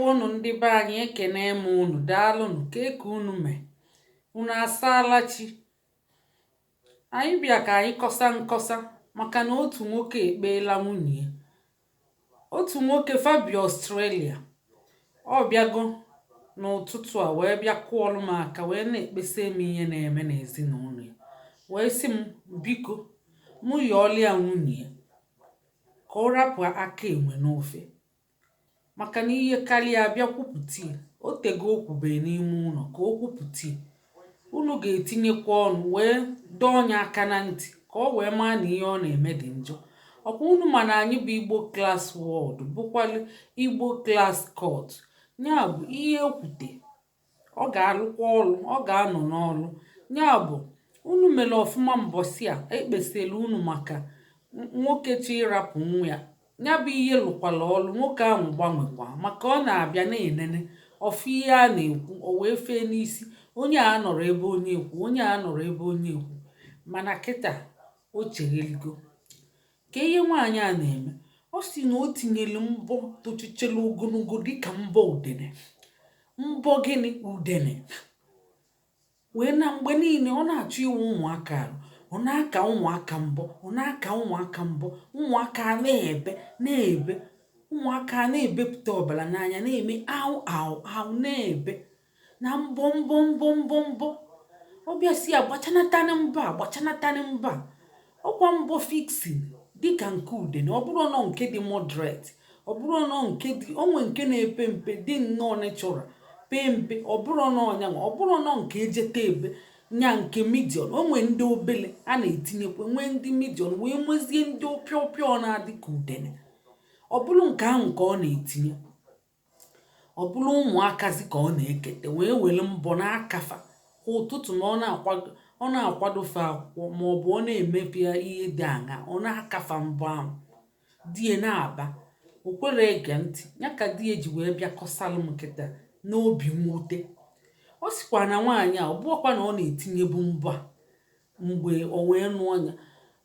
unu ndị be anyị, ekene m unu, daalụnụ, ka unu mee, unu asaala chi. Anyị bịa ka anyị kọsa nkọsa maka na otu nwoke ekpeela nwunye ya. Otu nwoke Fabio Australia, ọ bịago n'ụtụtụ a wee bịa kụọlụ m aka wee na-ekpesa m ihe na-eme n'ezinụlọ ya, wee sị m biko mụ yọọlụ ya nwunye ya ka ọ rapụ aka enwe n'ofe, maka na ihe karịa abịa kwupụta ya. O tego okwube n'ime ụlọ ka o kwupụta ya. Unu ga-etinyekwa ọnụ wee dọọ onye aka na ntị ka ọ wee maa na ihe ọ na-eme dị njọ. Ọkwa unu ma na anyị bụ Igbo Class World, bụkwalụ Igbo Class Court. Ya bụ ihe ekwute ọ ga-alụkwa ọlụ, ọ ga-anọ n'ọlụ. Ya bụ unu mere ọfụma mbọsị a ekpesara unu maka nwoke chi ịrapụ nwa ya. Ya bụ ihe lụkwala ọlụ, nwoke ahụ gbanwekwa maka ọ na-abịa na-enene ọfụ ihe a na-ekwu, o wee fee n'isi onye a nọrọ ebe onye ekwu, onye a nọrọ ebe onye ekwu. Mana kịta o chegheligo ka ihe nwaanyị a na-eme. Ọ sị na o tinyere mbọ tochichelu ogologo dịka mbọ udene. Mbọ gịnị? Udene. Wee na mgbe niile ọ na-achọ iwu ụmụaka arụ, ọ na-aka ụmụaka mbọ, ọ na-aka ụmụaka mbọ, ụmụaka na-ebe na-ebe, ụmụaka na-ebepụta ọbara n'anya, na-eme ahụ ahụ ahụ, na-ebe na mbọ mbọ mbọ mbọ mbọ. Ọ bịa si ya gbachanatani mbọ a, gbachanatani mbọ a. Ọkwa mbọ fixing dịka nke udene, ọ bụrụ nọ nke dị moderate, ọ bụrụ nọ nke dị, onwe nke na-epe mpe dị nnọọ natural pee mpe, ọ bụrụ nọ ọnyanwa, ọ bụrụ nọ nke ejete ebe nya nke medium. Onwe ndị obele a na-etinyekwa, nwee ndị medium, wee nwezie ndị ọpịọpịọ na-adị ka udene. Ọ bụrụ nke ahụ ka ọ na-etinye, ọ bụrụ ụmụakazi ka ọ na-ekete, wee were mbọ na-akafa ụtụtụ na ọ na-akwadofe akwụkwọ maọbụ ọ na-emepe ihe dị aṅa, ọ na-akafa mbọ ahụ. Die na-aba, o kwere ege ntị, ya ka die ji wee bịa kọsalụ m nkịta n'obi mwute. Ọ sịkwa na nwaanyị a ọ bụọkwa na ọ na-etinyebu mbọ a mgbe o wee nụọ ya,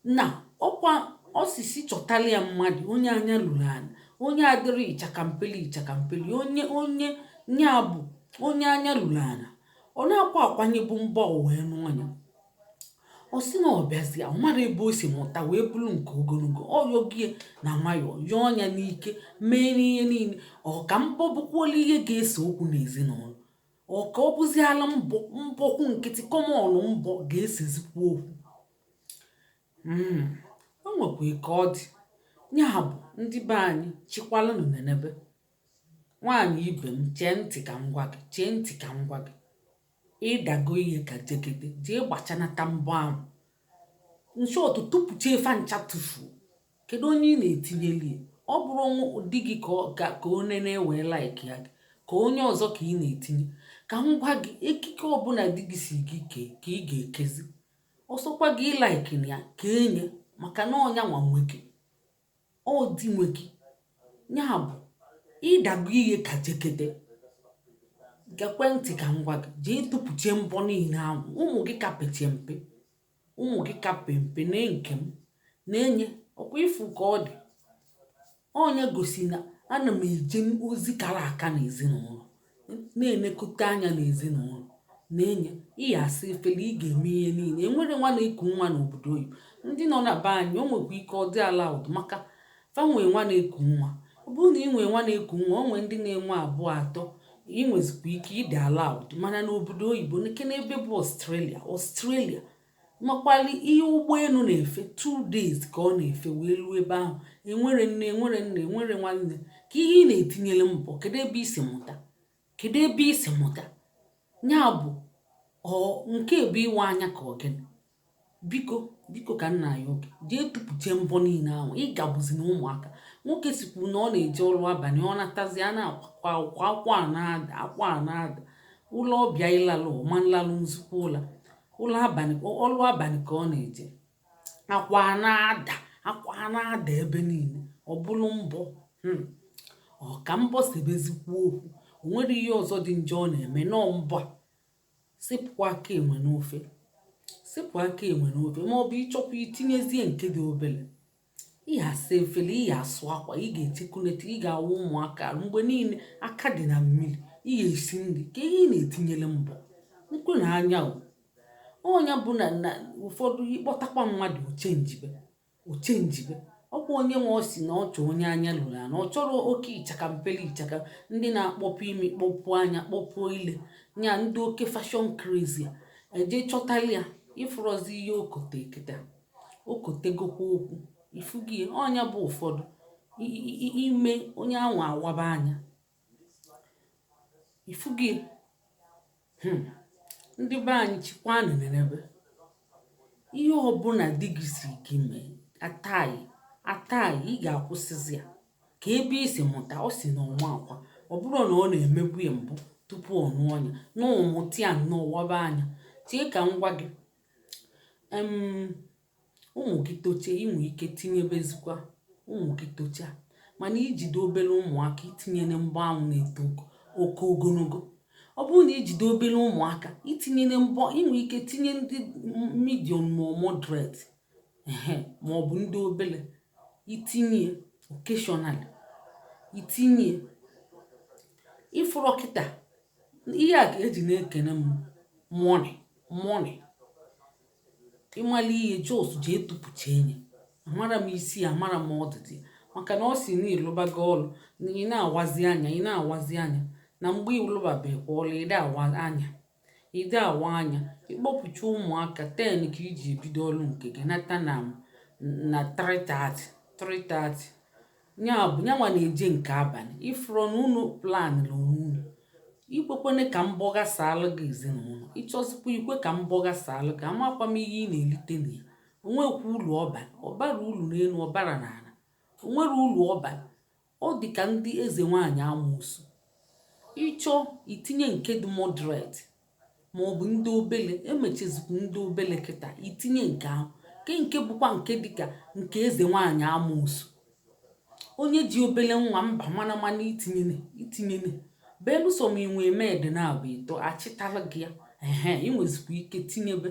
na ọkwa osisi chọtala ya mmadụ onye anya lụrụ anya, onye adịrị ịchakampeli ịchakampeli, onye nya bụ onye anya lụrụ anya. Ọ na-akwa akwanyebu mbọ o wee nụọ ya. Ọ sị na ọ bịazi ọ mara ebe o si mụta wee bụrụ nke ogologo. Ọ yọgie na nwayọọ, yọọ ya n'ike, mee n'ihe niile. Ọ ka mbọ bụkwala ihe ga-ese okwu n'ezinụlọ, ọ ka ọ bụziala mbọkwu nkịtị kọmọnụ mbọ ga-esezikwa okwu. O nwekwa ka ọ dị. Ya bụ ndị be anyị, chịkwalụnụ nenebe. Nwaanyị ibe m, chee ntị ka m gwa gị, chee ntị ka m gwa gị. Ịdago ihe ka jegede, jee gbachanata mbọ ahụ. Nshọtụ tupucha efe ncha tufuo. Kedu onye ị na-etinyeli? Ọ bụrụ di gị ka onye na-ewe like ya gị, ka onye ọzọ ka ị na-etinye. Ka m gwa gị, ekike ọbụla di gị si gị kee ka ị ga-ekezi. Ọsọkwa gị like ya ka enye, maka na ọnya nwa nwoke, ọ dị nwoke. Ya bụ ịdago ihe ka jegede. Gekwe ntị ka m gwa gị, jee tụpụchie mbọ niile ahụ. Ụmụ gị ka pechie mpe, ụmụ gị ka pe mpe, na nke m na-enye ọkwa ifu ka ọ dị. Onye gosi na ana m eje ozi kara aka n'ezinụlọ, na-elekọta anya n'ezinụlọ, na-enye ihe asị efere, ị ga-eme ihe niile. Enwere nwa na-eku nwa n'obodo oyibo. Ndị nọ na be anyị, o nwekwa ike ọ dị ala ụdụ, maka fa nwee nwa na-eku nwa. Ọ bụrụ na ị nwee nwa na-eku nwa, o nwee ndị na-enwe abụọ atọ, ị nwezikwa ike ịdị ala ụdụ. Mana n'obodo oyibo nke n'ebe bụ Australia makwali ihe ụgbọelu na-efe 2 days ka ọ na-efe wee ruo ebe ahụ. Enwere nne, enwere nna, enwere nwanne. Ka ihe ị na-etinyere mbọ, kedu ebe isi mụta? Kedu ebe isi mụta? Ya bụ nke bụ iwe anya ka ọ gịnị? Biko biko ka nna ya oge jee tụpụchie mbọ niile ahụ. Ị gabụzi na ụmụaka. Nwoke sikwu na ọ na-eje ọrụ abalị, ọ natazi a na-akwa akwa a na-ada, akwa a na-ada. Ụlọ ọbịa ịlalụ ọma nlalụ nzukọ ụlọ abalị, ọlụ abalị ka ọ na-eje. Akwa na-ada, akwa na-ada ebe niile. Ọ bụrụ mbọ. Ọ ka mbọ sebezikwa okwu. O nwere ihe ọzọ dị njọ ọ na-eme, nọọ mbọ a. Sepụ aka enwe n'ofe, sepụ aka enwe n'ofe, ma ọ bụ ịchọkwa itinyezie nke dị obele. ị ga-asa efere, ị ga-asụ akwa, ị ga-echekunete, ị ga-awụ ụmụaka mgbe niile aka dị na mmiri, ị ga-esi nri ka ihe ị na-etinyere mbọ nkụ na anya ọnya bụ na ụfọdụ ịkpọtakwa mmadụ ochenjibe ọkwa onye nwe ọ si na ọ chọọ onye anya lụrụ ya na ọ chọrọ oke ịchaka mpeli ịchaka ndị na-akpọpụ imi kpọpụ anya kpọpụ ile nya ndị oke fashọn crazy eje chọtali ya ịfụrọzi ihe okote kịta okotegokwa okwu ifugie ọnya bụ ụfọdụ ime onye ahụ awaba anya ifugie ndị be anyị chikwanụ nenebe ihe ọbụla di gị si gị mee ataghị ị ga-akwụsịzi ya ka ebe isi mụta ọ si n'ọnwa akwa ọ bụrụ na ọ na-emebu ya mbụ tupu ọ nụọ ya na ụmụta ya nnọọ waba anya tie ka m gwa gị ụmụ gị tochie inwe ike tinyebezikwa ụmụ gị tocha mana ijide obere ụmụaka itinyere mgbọ anwụ na-eto oke ogologo ọ bụrụ na ijide obere ụmụaka itinyere mbọ inwe ike tinye ndị medium ma moderate ma ọ bụ ndị obere itinye occasionally itinye ifụrụ kịta ihe a ga-eji na-ekene m money ịmali ihe jos ji etupụcha enyi amara m isi amara m ọdịdị maka na ọ si na ịlụbago ọlụ na ị na-awazi anya na mgbe ịlụbabekwa ọlụ ide awa anya ịkpọpụcha ụmụaka 10 ka iji ebido ọlụ nke gị nata na 3:30 nyanwa na-eje nke abalị ifụrọ na unu plan na onwe ikwekwane ka mbọ gasalụ gị ezinụlọ ịchọzikwa ikwe ka mbọ gasalụ gị amakwa m ihe ị na-elite na ya onwekwa ụlọ ọbara ụlọ n'elu ọbara n'ala onwere ụlọ ọbara ọ dị ka ndị eze nwaanyị amụsụ ịchọ itinye nke dị moderate ma ọ bụ ndị obele emechezikwa ndị obele kịta itinye nke ahụ nke bụkwa nke dịka nke eze nwaanyị amụsụ onye ji obele nwa mba mana itinyene belụsọ ma inwe med na-abụ ịtọ achịtalụ gị ya inwezikwa ike tinyebe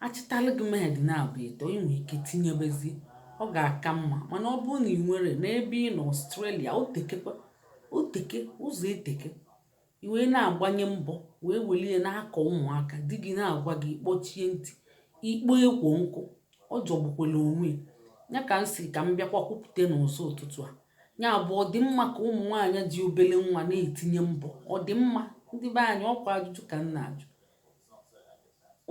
achịtalụ gị med na-abụ ịtọ inwe ike tinyebezi ọ ga-aka mma mana ọ bụrụ na ị nwere n'ebe ị nọ Australia oteke ụzọ eteke iwee na-agbanye mbọ wee welie na-akọ ụmụaka di gị na-agwa gị kpọchie ntị ikpo ekwo nkụ ọ jọgbukwala onwe ya ka m si ka m bịakwa kwupụta n'ụzọ ụtụtụ a ya bụ ọ dị mma ka ụmụ nwaanyị ji obele nwa na-etinye mbọ ọ dị mma ndị be anyị ọkwa ajụjụ ka m na-ajụ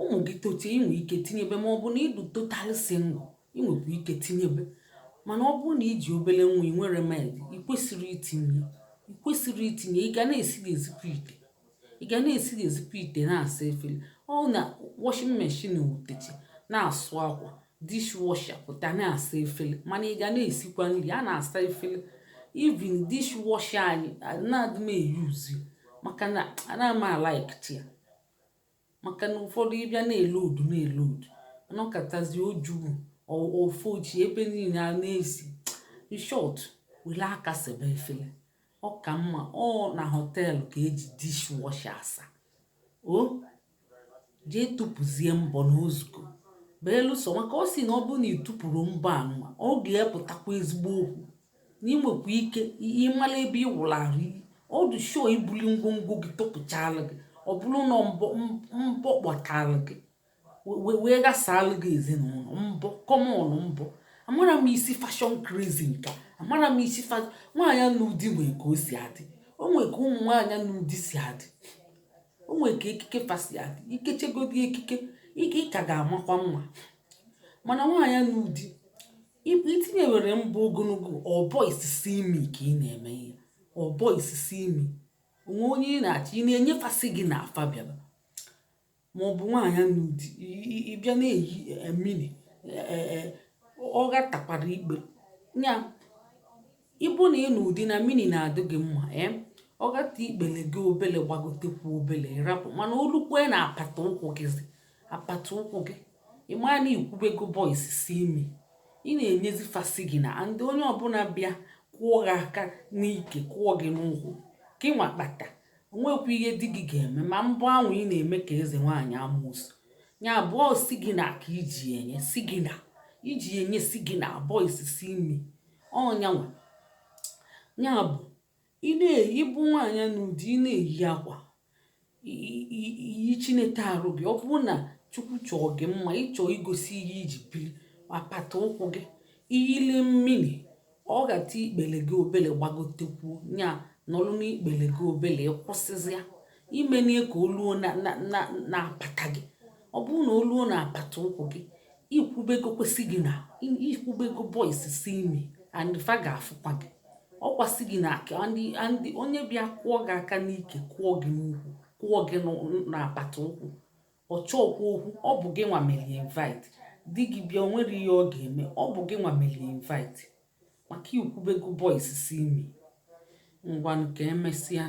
ụmụ gị tochie inwe ike tinyebe ma ọ bụ na ịdụ total single inwekwa ike tinyebe mana ọ bụrụ na iji obele nwa ị nwere med ikwesịrị itinye ị ga na-esighi ite na-asa efere ọ na washing machine wutechi na-asụ akwa dishwasher pụta na-asa efere mana ị ga na-esikwa nri a na-asa efere even dishwasher anyị na-adị m eyuzi maka na anaghị m alaikiti ya maka na ụfọdụ ịbịa na-elodu anọkatazi ojubu ofe ochie ebe niile a na-esi short were aka sebe efere ọ ka mma ọ na họteelụ ka eji dishwasher asa jee tụpụzie mbọ n'ozuko belụsọ maka ọ si na ọ bụrụ na ịtụpụrụ mbọ anụma ọ ga-epụtakwa ezigbo okwu na ịnwekwa ike ịmara ebe ị wụrụ arụ ọdụ shoo ibuli ngwongwo gị tụpụchala gị ọ bụrụ na mbọ kpọtalụ gị wee gasalụ gị ezinụlọ mbọ kọmọn mbọ amara m isi fashọn crazy nka amara m isi nwaanyị n'ụdị nwee ka o si adị o nwee ka ụmụ nwaanyị n'ụdị si adị o nwee ka ekike fasi adị ikechegodi ekike ike ka ga-amakwa mma mana nwaanyị n'ụdị itinye were mbọ ogologo ọbọ isisi imi ka ị na-eme ihe ọbọ isisi imi onwe onye ị na-achọ ị na-enyefasị gị na afa bịara ma ọ bụ nwaanyị n'ụdị ịbịa na-eyi mini ọ gatakwara ikpe nya ịbụ na ị n'ụdị na mini na-adị gị mma ọ gata ikpele gị obele gbagotekwa obele rapụ mana olukwe na apata ụkwụ gị ịma na ikwubego boys si imi ị na-enyezi fasi gị na ndị onye ọbụla bịa kwụọ gị aka n'ike kwụọ gị n'ụkwụ ka ịnwa kpata onwekwa ihe di gị ga-eme ma mbọ ahụ ị na-eme ka eze nwaanyị amụsụ ya abụọ si gị na ka iji enye si gị na iji enyesi gị na boys si imi ọnyanwa. Ya bụ ịbụ nwaanyị n'ụdị ị na-eyi akwa iyi chinete arụ gị, ọ bụrụ na Chukwu chọọ gị mma, ịchọọ igosi ihe iji biri apata ụkwụ gị iyile mmiri ọ gata ikpele gị obele gbagotekwuo, nya nọrụ n'ikpele gị obele ịkwụsịzịa imenie ka oluo na apata gị. Ọ bụrụ na oluo na apata ụkwụ gị, ikwubego kwesị gị na ikwubego boys si imi and fa ga-afụkwa gị, ọ kwasị gị na aka ndị onye bịa kwụọ gị aka n'ike kwụọ gị n'ukwu kwụọ gị n'apata ụkwụ ọ chọọkwa okwu, ọ bụ gị nwa mere invite. Di gị bịa o nwere ihe ọ ga-eme, ọ bụ gị nwa mere invite maka ikwubego boys si imi. Ngwanụ ka emesịa.